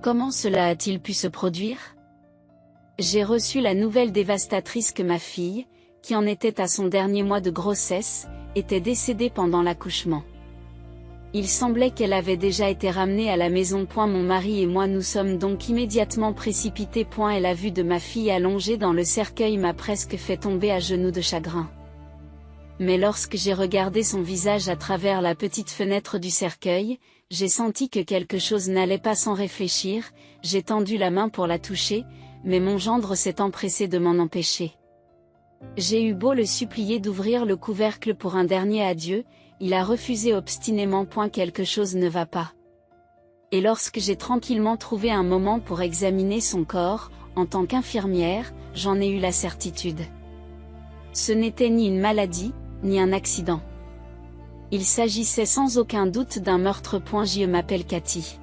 Comment cela a-t-il pu se produire? J'ai reçu la nouvelle dévastatrice que ma fille, qui en était à son dernier mois de grossesse, était décédée pendant l'accouchement. Il semblait qu'elle avait déjà été ramenée à la maison. Mon mari et moi nous sommes donc immédiatement précipités. Et la vue de ma fille allongée dans le cercueil m'a presque fait tomber à genoux de chagrin. Mais lorsque j'ai regardé son visage à travers la petite fenêtre du cercueil, j'ai senti que quelque chose n'allait pas. Sans réfléchir, j'ai tendu la main pour la toucher, mais mon gendre s'est empressé de m'en empêcher. J'ai eu beau le supplier d'ouvrir le couvercle pour un dernier adieu, il a refusé obstinément. Quelque chose ne va pas. Et lorsque j'ai tranquillement trouvé un moment pour examiner son corps, en tant qu'infirmière, j'en ai eu la certitude. Ce n'était ni une maladie, ni un accident. Il s'agissait sans aucun doute d'un meurtre. Je m'appelle Cathy.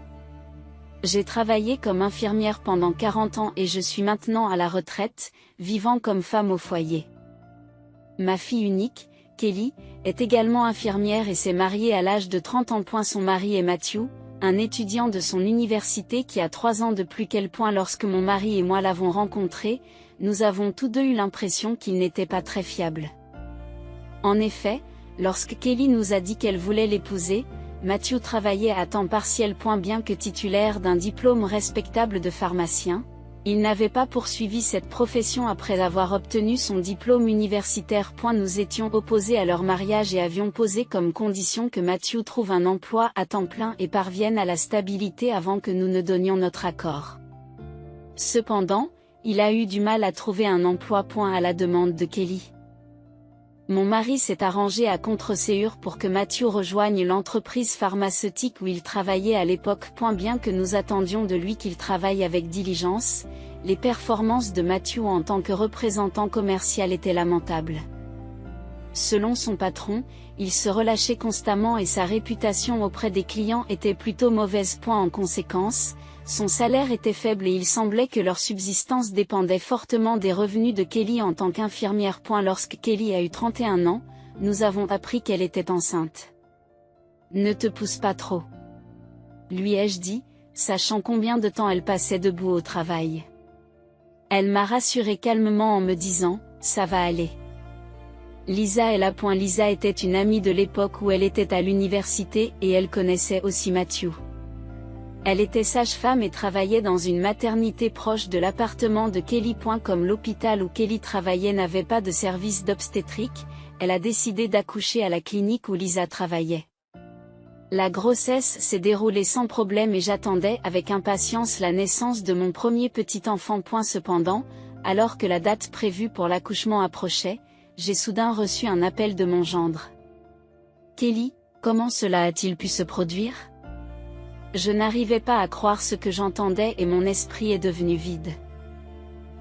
J'ai travaillé comme infirmière pendant 40 ans et je suis maintenant à la retraite, vivant comme femme au foyer. Ma fille unique, Kelly, est également infirmière et s'est mariée à l'âge de 30 ans. Son mari est Matthew, un étudiant de son université qui a 3 ans de plus qu'elle. Lorsque mon mari et moi l'avons rencontré, nous avons tous deux eu l'impression qu'il n'était pas très fiable. En effet, lorsque Kelly nous a dit qu'elle voulait l'épouser, Matthew travaillait à temps partiel. Bien que titulaire d'un diplôme respectable de pharmacien, il n'avait pas poursuivi cette profession après avoir obtenu son diplôme universitaire. Nous étions opposés à leur mariage et avions posé comme condition que Matthew trouve un emploi à temps plein et parvienne à la stabilité avant que nous ne donnions notre accord. Cependant, il a eu du mal à trouver un emploi. À la demande de Kelly, mon mari s'est arrangé à contre-séure pour que Matthew rejoigne l'entreprise pharmaceutique où il travaillait à l'époque. Bien que nous attendions de lui qu'il travaille avec diligence, les performances de Matthew en tant que représentant commercial étaient lamentables. Selon son patron, il se relâchait constamment et sa réputation auprès des clients était plutôt mauvaise. En conséquence, son salaire était faible et il semblait que leur subsistance dépendait fortement des revenus de Kelly en tant qu'infirmière. Lorsque Kelly a eu 31 ans, nous avons appris qu'elle était enceinte. Ne te pousse pas trop, lui ai-je dit, sachant combien de temps elle passait debout au travail. Elle m'a rassuré calmement en me disant, ça va aller. Lisa est là. Lisa était une amie de l'époque où elle était à l'université et elle connaissait aussi Matthew. Elle était sage-femme et travaillait dans une maternité proche de l'appartement de Kelly. Comme l'hôpital où Kelly travaillait n'avait pas de service d'obstétrique, elle a décidé d'accoucher à la clinique où Lisa travaillait. La grossesse s'est déroulée sans problème et j'attendais avec impatience la naissance de mon premier petit enfant. Cependant, alors que la date prévue pour l'accouchement approchait, j'ai soudain reçu un appel de mon gendre. Kelly, comment cela a-t-il pu se produire? Je n'arrivais pas à croire ce que j'entendais et mon esprit est devenu vide.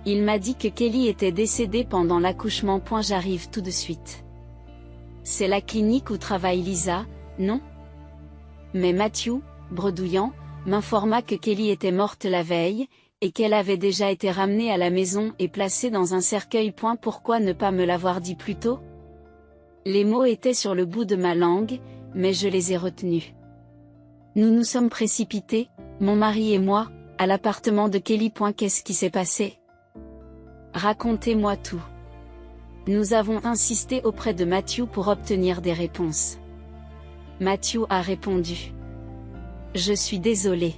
Il m'a dit que Kelly était décédée pendant l'accouchement. J'arrive tout de suite. C'est la clinique où travaille Lisa, non? Mais Matthew, bredouillant, m'informa que Kelly était morte la veille, et qu'elle avait déjà été ramenée à la maison et placée dans un cercueil. Pourquoi ne pas me l'avoir dit plus tôt? Les mots étaient sur le bout de ma langue, mais je les ai retenus. Nous nous sommes précipités, mon mari et moi, à l'appartement de Kelly. Qu'est-ce qui s'est passé? Racontez-moi tout. Nous avons insisté auprès de Matthew pour obtenir des réponses. Matthew a répondu. Je suis désolé.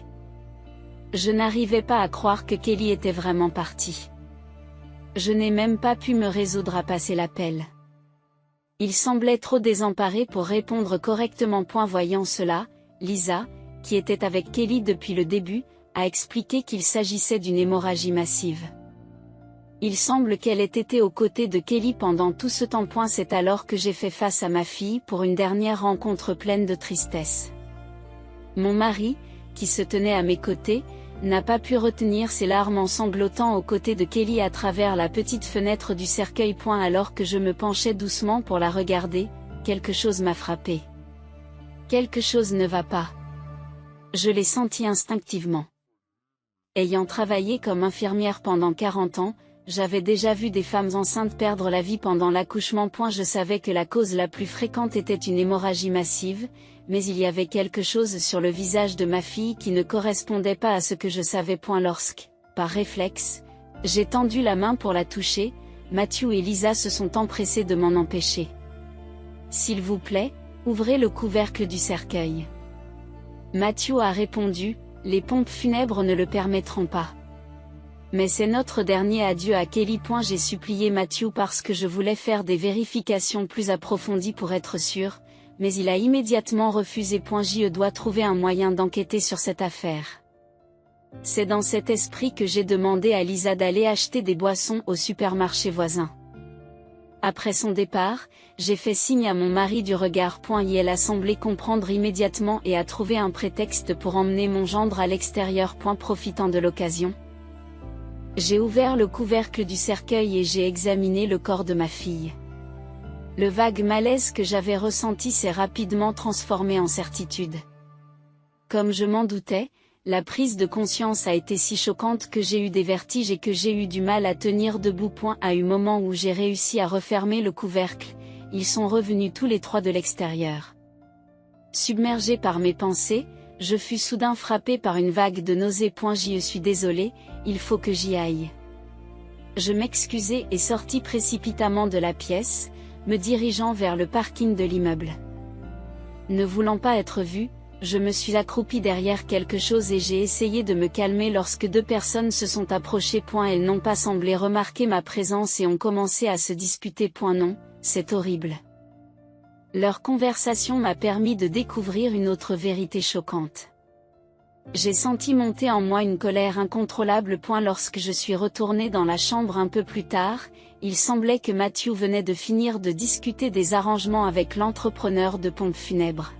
Je n'arrivais pas à croire que Kelly était vraiment partie. Je n'ai même pas pu me résoudre à passer l'appel. Il semblait trop désemparé pour répondre correctement. Voyant cela, Lisa, qui était avec Kelly depuis le début, a expliqué qu'il s'agissait d'une hémorragie massive. Il semble qu'elle ait été aux côtés de Kelly pendant tout ce temps. C'est alors que j'ai fait face à ma fille pour une dernière rencontre pleine de tristesse. Mon mari, qui se tenait à mes côtés, n'a pas pu retenir ses larmes en sanglotant aux côtés de Kelly à travers la petite fenêtre du cercueil. Alors que je me penchais doucement pour la regarder, quelque chose m'a frappé. Quelque chose ne va pas. Je l'ai senti instinctivement. Ayant travaillé comme infirmière pendant 40 ans, j'avais déjà vu des femmes enceintes perdre la vie pendant l'accouchement. Je savais que la cause la plus fréquente était une hémorragie massive, mais il y avait quelque chose sur le visage de ma fille qui ne correspondait pas à ce que je savais. Lorsque, par réflexe, j'ai tendu la main pour la toucher, Matthew et Lisa se sont empressés de m'en empêcher. « S'il vous plaît, ouvrez le couvercle du cercueil. » Matthew a répondu, « Les pompes funèbres ne le permettront pas. » Mais c'est notre dernier adieu à Kelly. J'ai supplié Matthew parce que je voulais faire des vérifications plus approfondies pour être sûr, mais il a immédiatement refusé. Je dois trouver un moyen d'enquêter sur cette affaire. C'est dans cet esprit que j'ai demandé à Lisa d'aller acheter des boissons au supermarché voisin. Après son départ, j'ai fait signe à mon mari du regard. Et elle a semblé comprendre immédiatement et a trouvé un prétexte pour emmener mon gendre à l'extérieur. Profitant de l'occasion, j'ai ouvert le couvercle du cercueil et j'ai examiné le corps de ma fille. Le vague malaise que j'avais ressenti s'est rapidement transformé en certitude. Comme je m'en doutais, la prise de conscience a été si choquante que j'ai eu des vertiges et que j'ai eu du mal à tenir debout. À un moment où j'ai réussi à refermer le couvercle, ils sont revenus tous les trois de l'extérieur. Submergé par mes pensées, je fus soudain frappé par une vague de nausées. Je suis désolé, il faut que j'y aille. Je m'excusai et sortis précipitamment de la pièce, me dirigeant vers le parking de l'immeuble. Ne voulant pas être vu, je me suis accroupi derrière quelque chose et j'ai essayé de me calmer lorsque deux personnes se sont approchées. Elles n'ont pas semblé remarquer ma présence et ont commencé à se disputer. Non, c'est horrible. Leur conversation m'a permis de découvrir une autre vérité choquante. J'ai senti monter en moi une colère incontrôlable. Lorsque je suis retourné dans la chambre un peu plus tard, il semblait que Matthew venait de finir de discuter des arrangements avec l'entrepreneur de pompes funèbres.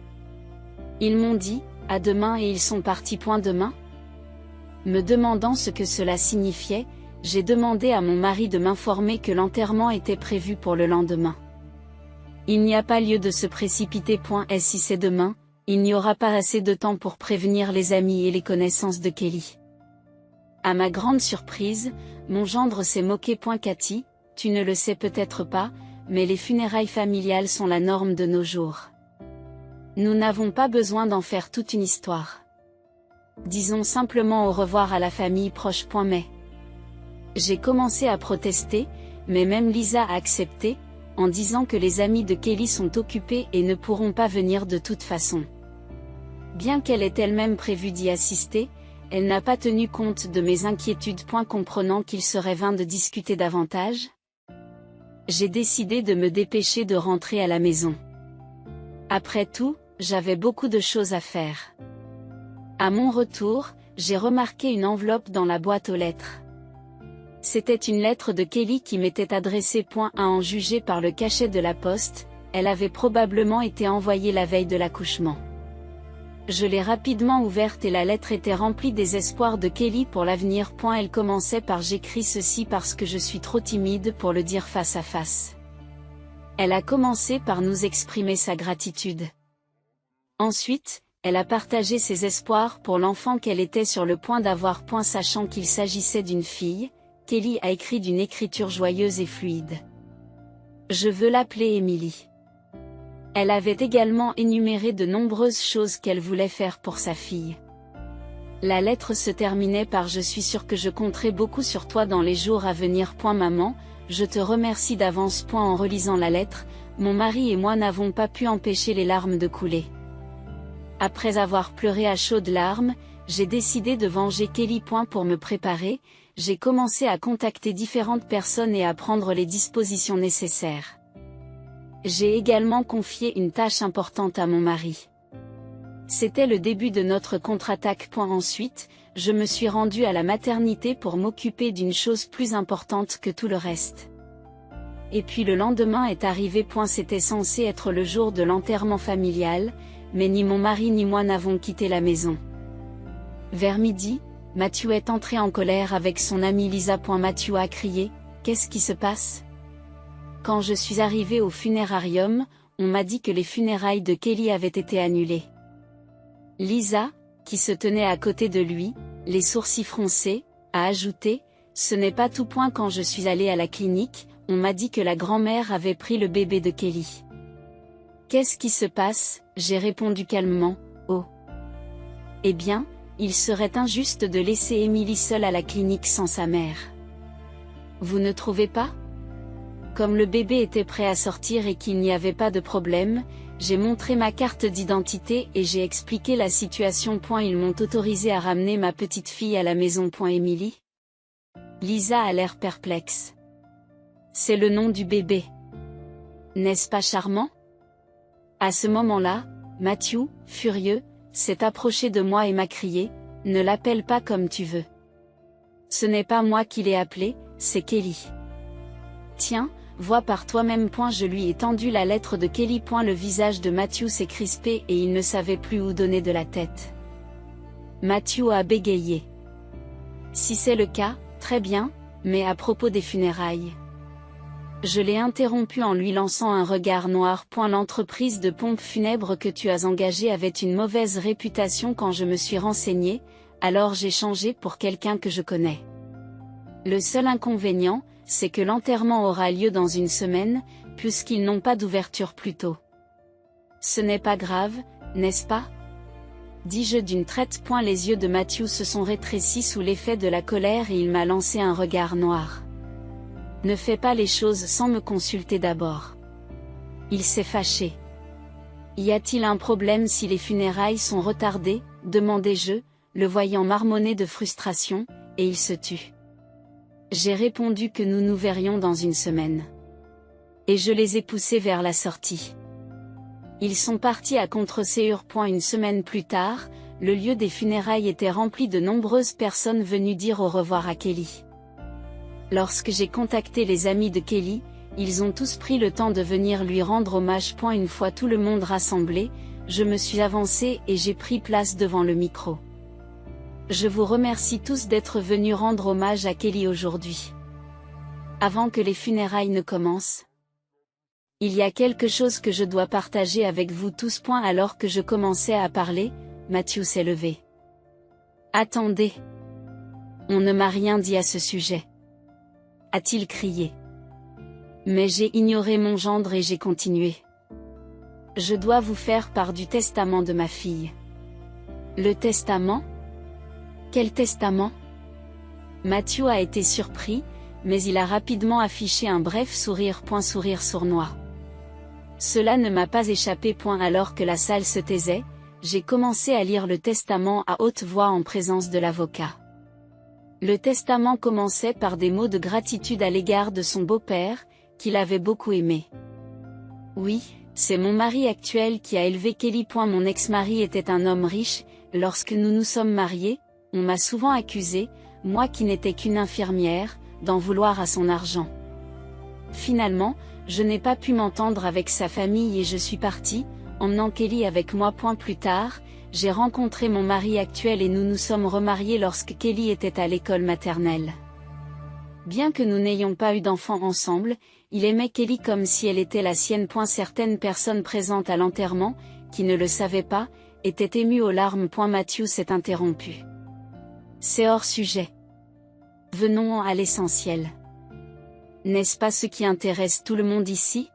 Ils m'ont dit « à demain » et ils sont partis. Demain ? Me demandant ce que cela signifiait, j'ai demandé à mon mari de m'informer que l'enterrement était prévu pour le lendemain. Il n'y a pas lieu de se précipiter. Et si c'est demain, il n'y aura pas assez de temps pour prévenir les amis et les connaissances de Kelly. À ma grande surprise, mon gendre s'est moqué. Cathy, tu ne le sais peut-être pas, mais les funérailles familiales sont la norme de nos jours. Nous n'avons pas besoin d'en faire toute une histoire. Disons simplement au revoir à la famille proche. Mais j'ai commencé à protester, mais même Lisa a accepté, en disant que les amis de Kelly sont occupés et ne pourront pas venir de toute façon. Bien qu'elle ait elle-même prévu d'y assister, elle n'a pas tenu compte de mes inquiétudes. Comprenant qu'il serait vain de discuter davantage, j'ai décidé de me dépêcher de rentrer à la maison. Après tout, j'avais beaucoup de choses à faire. À mon retour, j'ai remarqué une enveloppe dans la boîte aux lettres. C'était une lettre de Kelly qui m'était adressée. À en juger par le cachet de la poste, elle avait probablement été envoyée la veille de l'accouchement. Je l'ai rapidement ouverte et la lettre était remplie des espoirs de Kelly pour l'avenir. Elle commençait par « J'écris ceci parce que je suis trop timide pour le dire face à face ». Elle a commencé par nous exprimer sa gratitude. Ensuite, elle a partagé ses espoirs pour l'enfant qu'elle était sur le point d'avoir. Sachant qu'il s'agissait d'une fille, Kelly a écrit d'une écriture joyeuse et fluide. Je veux l'appeler Emily. Elle avait également énuméré de nombreuses choses qu'elle voulait faire pour sa fille. La lettre se terminait par « Je suis sûre que je compterai beaucoup sur toi dans les jours à venir. Maman, je te remercie d'avance. » En relisant la lettre, mon mari et moi n'avons pas pu empêcher les larmes de couler. Après avoir pleuré à chaudes larmes, j'ai décidé de venger Kelly. Pour me préparer, j'ai commencé à contacter différentes personnes et à prendre les dispositions nécessaires. J'ai également confié une tâche importante à mon mari. C'était le début de notre contre-attaque. Ensuite, je me suis rendue à la maternité pour m'occuper d'une chose plus importante que tout le reste. Et puis le lendemain est arrivé. C'était censé être le jour de l'enterrement familial, mais ni mon mari ni moi n'avons quitté la maison. Vers midi, Matthew est entré en colère avec son amie Lisa. Matthew a crié « Qu'est-ce qui se passe ?» Quand je suis arrivée au funérarium, on m'a dit que les funérailles de Kelly avaient été annulées. Lisa, qui se tenait à côté de lui, les sourcils froncés, a ajouté « Ce n'est pas tout. Quand je suis allée à la clinique, on m'a dit que la grand-mère avait pris le bébé de Kelly. Qu'est-ce qui se passe? J'ai répondu calmement, oh. Eh bien, il serait injuste de laisser Emily seule à la clinique sans sa mère. Vous ne trouvez pas? Comme le bébé était prêt à sortir et qu'il n'y avait pas de problème, j'ai montré ma carte d'identité et j'ai expliqué la situation. Ils m'ont autorisé à ramener ma petite fille à la maison. Emily. Lisa a l'air perplexe. C'est le nom du bébé. N'est-ce pas charmant? À ce moment-là, Matthew, furieux, s'est approché de moi et m'a crié, « Ne l'appelle pas comme tu veux. Ce n'est pas moi qui l'ai appelé, c'est Kelly. Tiens, vois par toi-même. » Je lui ai tendu la lettre de Kelly. Le visage de Matthew s'est crispé et il ne savait plus où donner de la tête. Matthew a bégayé. Si c'est le cas, très bien, mais à propos des funérailles. Je l'ai interrompu en lui lançant un regard noir. L'entreprise de pompes funèbres que tu as engagée avait une mauvaise réputation quand je me suis renseigné, alors j'ai changé pour quelqu'un que je connais. Le seul inconvénient, c'est que l'enterrement aura lieu dans une semaine, puisqu'ils n'ont pas d'ouverture plus tôt. Ce n'est pas grave, n'est-ce pas? Dis-je d'une traite. Les yeux de Matthew se sont rétrécis sous l'effet de la colère et il m'a lancé un regard noir. Ne fais pas les choses sans me consulter d'abord. Il s'est fâché. Y a-t-il un problème si les funérailles sont retardées? Demandai-je, le voyant marmonner de frustration, et il se tut. J'ai répondu que nous nous verrions dans une semaine. Et je les ai poussés vers la sortie. Ils sont partis à contre-séure. Une semaine plus tard, le lieu des funérailles était rempli de nombreuses personnes venues dire au revoir à Kelly. Lorsque j'ai contacté les amis de Kelly, ils ont tous pris le temps de venir lui rendre hommage. Une fois tout le monde rassemblé, je me suis avancée et j'ai pris place devant le micro. Je vous remercie tous d'être venus rendre hommage à Kelly aujourd'hui. Avant que les funérailles ne commencent, il y a quelque chose que je dois partager avec vous tous. Alors que je commençais à parler, Matthew s'est levé. Attendez. On ne m'a rien dit à ce sujet. A-t-il crié. Mais j'ai ignoré mon gendre et j'ai continué. Je dois vous faire part du testament de ma fille. Le testament? Quel testament? Matthew a été surpris, mais il a rapidement affiché un bref sourire. Sourire sournois. Cela ne m'a pas échappé. Alors que la salle se taisait, j'ai commencé à lire le testament à haute voix en présence de l'avocat. Le testament commençait par des mots de gratitude à l'égard de son beau-père, qu'il avait beaucoup aimé. Oui, c'est mon mari actuel qui a élevé Kelly. Mon ex-mari était un homme riche. Lorsque nous nous sommes mariés, on m'a souvent accusé, moi qui n'étais qu'une infirmière, d'en vouloir à son argent. Finalement, je n'ai pas pu m'entendre avec sa famille et je suis partie, emmenant Kelly avec moi. Plus tard, j'ai rencontré mon mari actuel et nous nous sommes remariés lorsque Kelly était à l'école maternelle. Bien que nous n'ayons pas eu d'enfants ensemble, il aimait Kelly comme si elle était la sienne. Certaines personnes présentes à l'enterrement, qui ne le savaient pas, étaient émues aux larmes. Matthew s'est interrompu. C'est hors sujet. Venons à l'essentiel. N'est-ce pas ce qui intéresse tout le monde ici?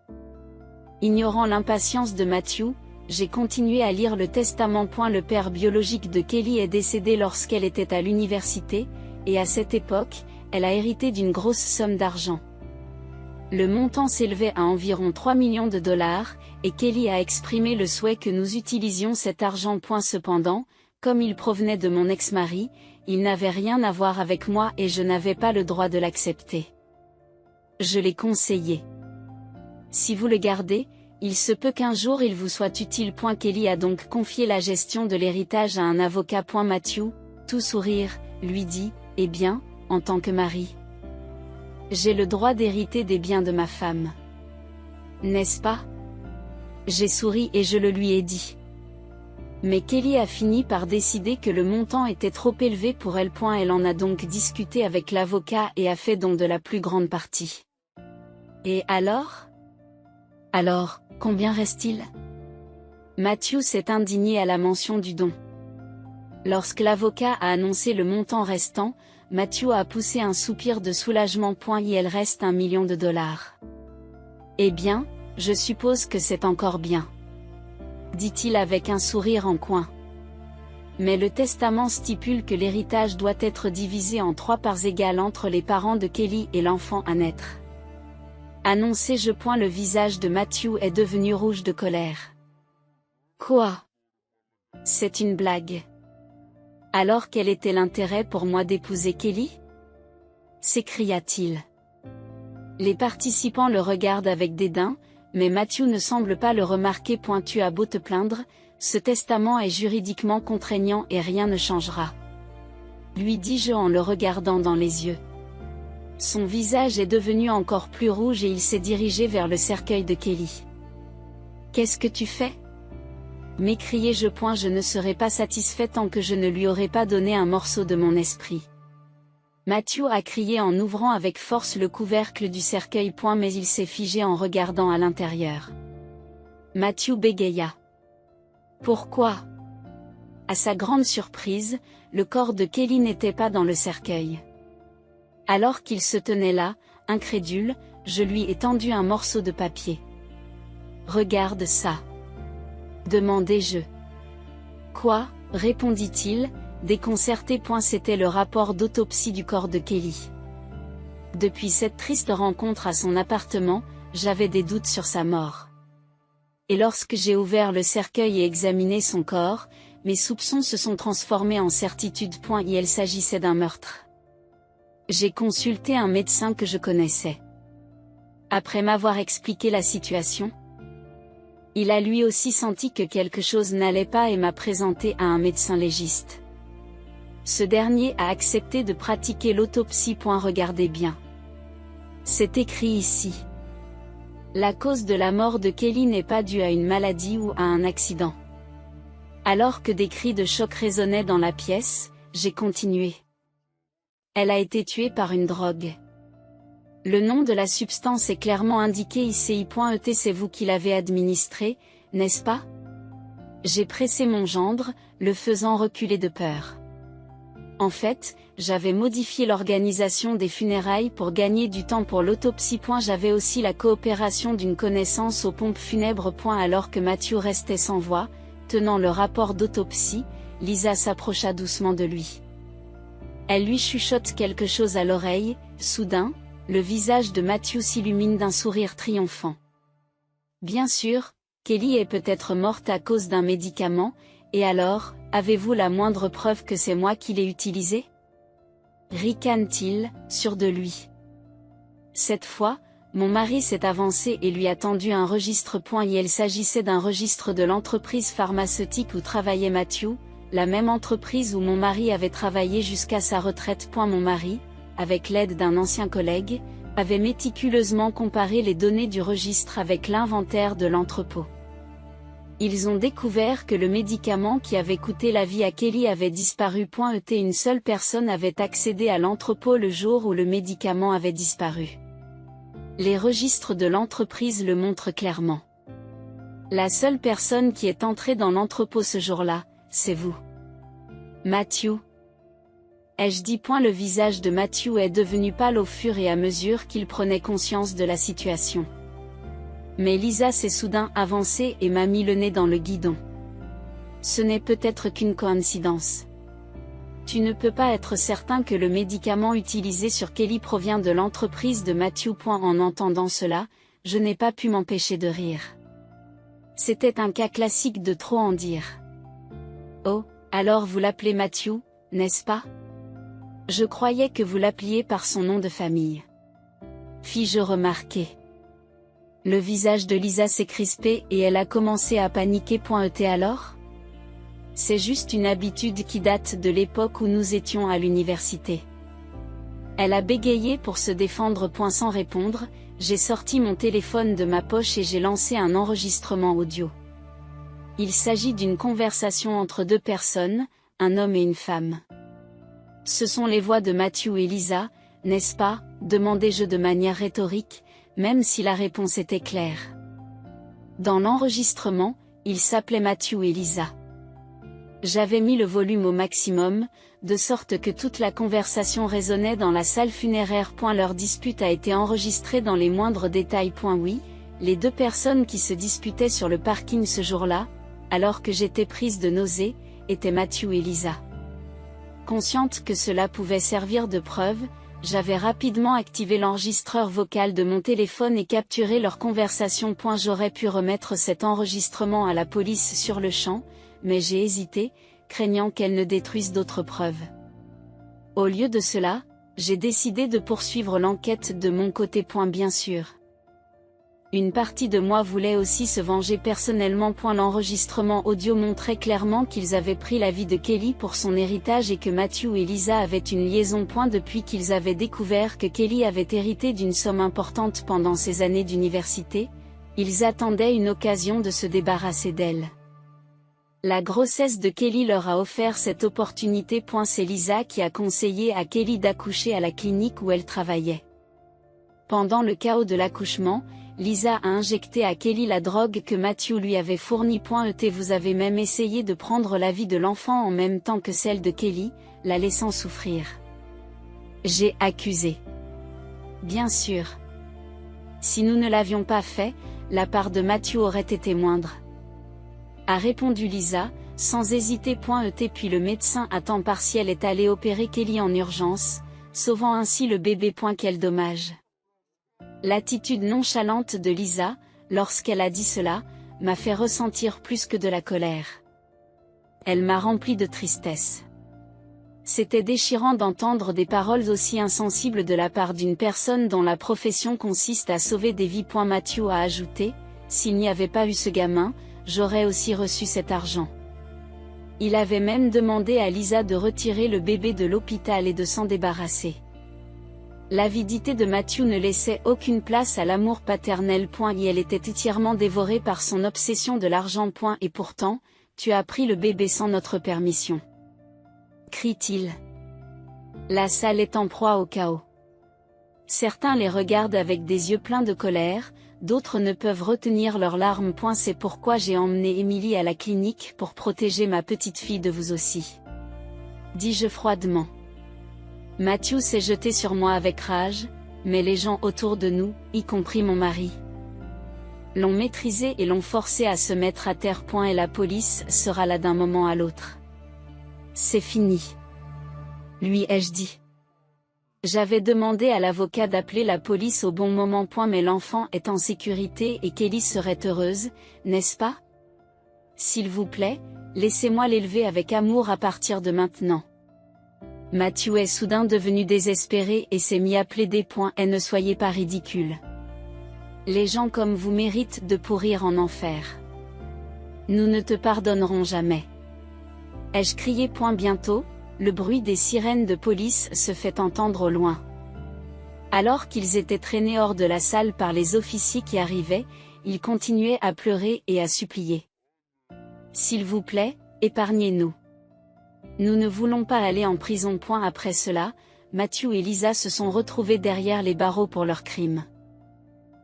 Ignorant l'impatience de Matthew, j'ai continué à lire le testament. Le père biologique de Kelly est décédé lorsqu'elle était à l'université, et à cette époque, elle a hérité d'une grosse somme d'argent. Le montant s'élevait à environ 3 millions de dollars, et Kelly a exprimé le souhait que nous utilisions cet argent. Cependant, comme il provenait de mon ex-mari, il n'avait rien à voir avec moi et je n'avais pas le droit de l'accepter. Je l'ai conseillé. Si vous le gardez, il se peut qu'un jour il vous soit utile. Kelly a donc confié la gestion de l'héritage à un avocat. Matthew, tout sourire, lui dit, eh bien, en tant que mari, j'ai le droit d'hériter des biens de ma femme. N'est-ce pas? J'ai souri et je le lui ai dit. Mais Kelly a fini par décider que le montant était trop élevé pour elle. Elle en a donc discuté avec l'avocat et a fait don de la plus grande partie. Et alors? Alors, combien reste-t-il? Matthew s'est indigné à la mention du don. Lorsque l'avocat a annoncé le montant restant, Matthew a poussé un soupir de soulagement. Il reste $1 million. Eh bien, je suppose que c'est encore bien, dit-il avec un sourire en coin. Mais le testament stipule que l'héritage doit être divisé en 3 parts égales entre les parents de Kelly et l'enfant à naître. Annoncé-je. Le visage de Matthew est devenu rouge de colère. Quoi? C'est une blague. Alors quel était l'intérêt pour moi d'épouser Kelly? S'écria-t-il. Les participants le regardent avec dédain, mais Matthew ne semble pas le remarquer. Tu as beau te plaindre, ce testament est juridiquement contraignant et rien ne changera, lui dis-je en le regardant dans les yeux. Son visage est devenu encore plus rouge et il s'est dirigé vers le cercueil de Kelly. Qu'est-ce que tu fais? M'écriai-je. Je ne serai pas satisfait tant que je ne lui aurai pas donné un morceau de mon esprit. Matthew a crié en ouvrant avec force le couvercle du cercueil. Mais il s'est figé en regardant à l'intérieur. Matthew bégaya. Pourquoi? À sa grande surprise, le corps de Kelly n'était pas dans le cercueil. Alors qu'il se tenait là, incrédule, je lui ai tendu un morceau de papier. Regarde ça, demandai-je. Quoi? Répondit-il, déconcerté. C'était le rapport d'autopsie du corps de Kelly. Depuis cette triste rencontre à son appartement, j'avais des doutes sur sa mort. Et lorsque j'ai ouvert le cercueil et examiné son corps, mes soupçons se sont transformés en certitude. Il s'agissait d'un meurtre. J'ai consulté un médecin que je connaissais. Après m'avoir expliqué la situation, il a lui aussi senti que quelque chose n'allait pas et m'a présenté à un médecin légiste. Ce dernier a accepté de pratiquer l'autopsie. Regardez bien. C'est écrit ici. La cause de la mort de Kelly n'est pas due à une maladie ou à un accident. Alors que des cris de choc résonnaient dans la pièce, j'ai continué. Elle a été tuée par une drogue. Le nom de la substance est clairement indiqué ici. C'est vous qui l'avez administrée, n'est-ce pas? J'ai pressé mon gendre, le faisant reculer de peur. En fait, j'avais modifié l'organisation des funérailles pour gagner du temps pour l'autopsie. J'avais aussi la coopération d'une connaissance aux pompes funèbres. Alors que Matthew restait sans voix, tenant le rapport d'autopsie, Lisa s'approcha doucement de lui. Elle lui chuchote quelque chose à l'oreille. Soudain, le visage de Matthew s'illumine d'un sourire triomphant. Bien sûr, Kelly est peut-être morte à cause d'un médicament, et alors, avez-vous la moindre preuve que c'est moi qui l'ai utilisé? Ricane-t-il, sûr de lui. Cette fois, mon mari s'est avancé et lui a tendu un registre. Il s'agissait d'un registre de l'entreprise pharmaceutique où travaillait Matthew, la même entreprise où mon mari avait travaillé jusqu'à sa retraite. Mon mari, avec l'aide d'un ancien collègue, avait méticuleusement comparé les données du registre avec l'inventaire de l'entrepôt. Ils ont découvert que le médicament qui avait coûté la vie à Kelly avait disparu. Une seule personne avait accédé à l'entrepôt le jour où le médicament avait disparu. Les registres de l'entreprise le montrent clairement. La seule personne qui est entrée dans l'entrepôt ce jour-là, c'est vous. Matthew. Ai-je dit? Le visage de Matthew est devenu pâle au fur et à mesure qu'il prenait conscience de la situation. Mais Lisa s'est soudain avancée et m'a mis le nez dans le guidon. Ce n'est peut-être qu'une coïncidence. Tu ne peux pas être certain que le médicament utilisé sur Kelly provient de l'entreprise de Matthew. En entendant cela, je n'ai pas pu m'empêcher de rire. C'était un cas classique de trop en dire. Oh, alors vous l'appelez Matthew, n'est-ce pas? Je croyais que vous l'appeliez par son nom de famille. Fis-je remarquer. Le visage de Lisa s'est crispé et elle a commencé à paniquer. Alors? C'est juste une habitude qui date de l'époque où nous étions à l'université. Elle a bégayé pour se défendre. Sans répondre, j'ai sorti mon téléphone de ma poche et j'ai lancé un enregistrement audio. Il s'agit d'une conversation entre deux personnes, un homme et une femme. Ce sont les voix de Matthew et Lisa, n'est-ce pas? Demandai-je de manière rhétorique, même si la réponse était claire. Dans l'enregistrement, ils s'appelaient Matthew et Lisa. J'avais mis le volume au maximum, de sorte que toute la conversation résonnait dans la salle funéraire. Leur dispute a été enregistrée dans les moindres détails. Oui, les deux personnes qui se disputaient sur le parking ce jour-là, alors que j'étais prise de nausées, étaient Matthew et Lisa. Consciente que cela pouvait servir de preuve, j'avais rapidement activé l'enregistreur vocal de mon téléphone et capturé leur conversation. J'aurais pu remettre cet enregistrement à la police sur le champ, mais j'ai hésité, craignant qu'elle ne détruise d'autres preuves. Au lieu de cela, j'ai décidé de poursuivre l'enquête de mon côté. Bien sûr. Une partie de moi voulait aussi se venger personnellement. L'enregistrement audio montrait clairement qu'ils avaient pris la vie de Kelly pour son héritage et que Matthew et Lisa avaient une liaison. Depuis qu'ils avaient découvert que Kelly avait hérité d'une somme importante pendant ses années d'université, ils attendaient une occasion de se débarrasser d'elle. La grossesse de Kelly leur a offert cette opportunité. C'est Lisa qui a conseillé à Kelly d'accoucher à la clinique où elle travaillait. Pendant le chaos de l'accouchement, Lisa a injecté à Kelly la drogue que Matthew lui avait fournie. Vous avez même essayé de prendre la vie de l'enfant en même temps que celle de Kelly, la laissant souffrir. J'ai accusé. Bien sûr. Si nous ne l'avions pas fait, la part de Matthew aurait été moindre. A répondu Lisa, sans hésiter. Puis le médecin à temps partiel est allé opérer Kelly en urgence, sauvant ainsi le bébé. Quel dommage. L'attitude nonchalante de Lisa, lorsqu'elle a dit cela, m'a fait ressentir plus que de la colère. Elle m'a rempli de tristesse. C'était déchirant d'entendre des paroles aussi insensibles de la part d'une personne dont la profession consiste à sauver des vies. Matthew a ajouté, s'il n'y avait pas eu ce gamin, j'aurais aussi reçu cet argent. Il avait même demandé à Lisa de retirer le bébé de l'hôpital et de s'en débarrasser. L'avidité de Matthew ne laissait aucune place à l'amour paternel. Et elle était entièrement dévorée par son obsession de l'argent. Et pourtant, tu as pris le bébé sans notre permission. Crie-t-il. La salle est en proie au chaos. Certains les regardent avec des yeux pleins de colère, d'autres ne peuvent retenir leurs larmes. C'est pourquoi j'ai emmené Emily à la clinique pour protéger ma petite fille de vous aussi. Dis-je froidement. Matthew s'est jeté sur moi avec rage, mais les gens autour de nous, y compris mon mari, l'ont maîtrisé et l'ont forcé à se mettre à terre. Et la police sera là d'un moment à l'autre. C'est fini. Lui ai-je dit. J'avais demandé à l'avocat d'appeler la police au bon moment. Mais l'enfant est en sécurité et Kelly serait heureuse, n'est-ce pas? S'il vous plaît, laissez-moi l'élever avec amour à partir de maintenant. Matthew est soudain devenu désespéré et s'est mis à plaider. Et ne soyez pas ridicule. Les gens comme vous méritent de pourrir en enfer. Nous ne te pardonnerons jamais. Ai-je crié. Bientôt, le bruit des sirènes de police se fait entendre au loin. Alors qu'ils étaient traînés hors de la salle par les officiers qui arrivaient, ils continuaient à pleurer et à supplier. S'il vous plaît, épargnez-nous. Nous ne voulons pas aller en prison. Après cela, Matthew et Lisa se sont retrouvés derrière les barreaux pour leur crime.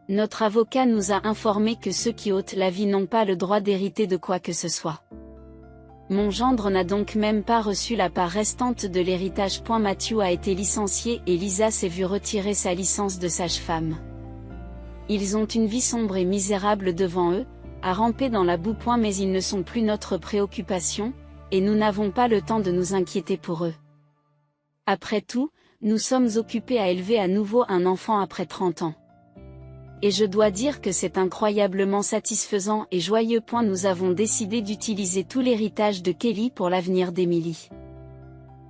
Notre avocat nous a informé que ceux qui ôtent la vie n'ont pas le droit d'hériter de quoi que ce soit. Mon gendre n'a donc même pas reçu la part restante de l'héritage. Matthew a été licencié et Lisa s'est vue retirer sa licence de sage-femme. Ils ont une vie sombre et misérable devant eux, à ramper dans la boue. Mais ils ne sont plus notre préoccupation, et nous n'avons pas le temps de nous inquiéter pour eux. Après tout, nous sommes occupés à élever à nouveau un enfant après 30 ans. Et je dois dire que c'est incroyablement satisfaisant et joyeux. Nous avons décidé d'utiliser tout l'héritage de Kelly pour l'avenir d'Emily.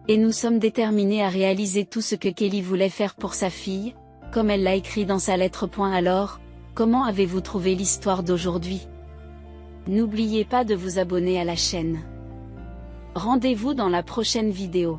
Et nous sommes déterminés à réaliser tout ce que Kelly voulait faire pour sa fille, comme elle l'a écrit dans sa lettre. Alors, comment avez-vous trouvé l'histoire d'aujourd'hui? N'oubliez pas de vous abonner à la chaîne. Rendez-vous dans la prochaine vidéo.